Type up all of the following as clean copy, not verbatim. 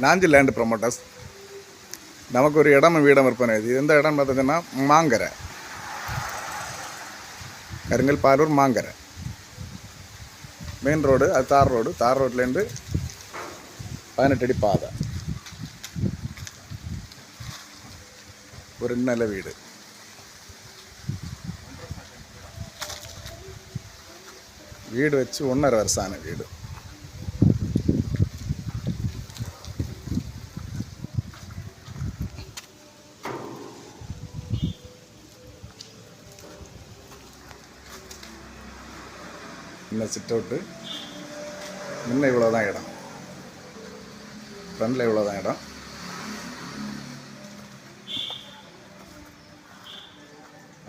Nanji land promoters. நமக்கு ஒரு இடம் வீடம் விற்பனை. இது எந்த இடம் பார்த்தீங்கன்னா மாங்கரை, கருங்கல் பாலூர் மாங்கரை மெயின் ரோடு. அது தார் ரோடு. தார் ரோட்லேருந்து 18 அடி பாதை. ஒரு நல்ல வீடு. வீடு வச்சு 1.5 வருஷம் ஆன வீடு. இன்னும் சிட் அவுட்டு. முன்ன இவ்வளோ தான் இடம், ஃப்ரண்டில் இவ்வளோ தான் இடம்.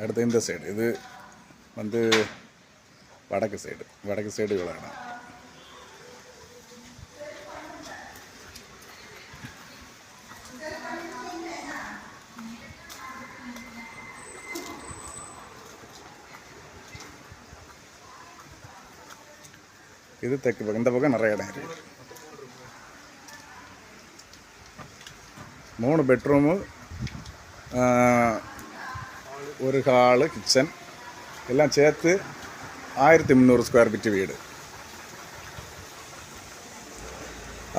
அடுத்து இந்த சைடு, இது வந்து வடக்கு சைடு. வடக்கு சைடு இவ்வளோ இடம். இது தெற்கு பக்கம். இந்த பக்கம் நிறைய இடம் இருக்குது. 3 பெட்ரூமு, ஒரு ஹாலு, கிச்சன் எல்லாம் சேர்த்து 1300 ஸ்கொயர் ஃபீட் வீடு.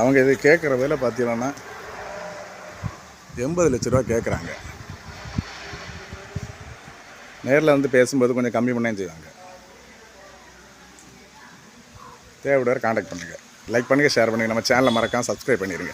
அவங்க இது கேட்குற விலை பார்த்தீங்கன்னா 80 லட்ச ரூபா கேட்குறாங்க. நேரில் வந்து பேசும்போது கொஞ்சம் கம்மி பண்ணேன் செய்வாங்க. தேவைப்படுற கான்டாக்ட் பண்ணுங்கள். லைக் பண்ணுங்கள், ஷேர் பண்ணுங்கள். நம்ம சேனலை மறக்காமல் சப்ஸ்கிரைப் பண்ணிடுங்க.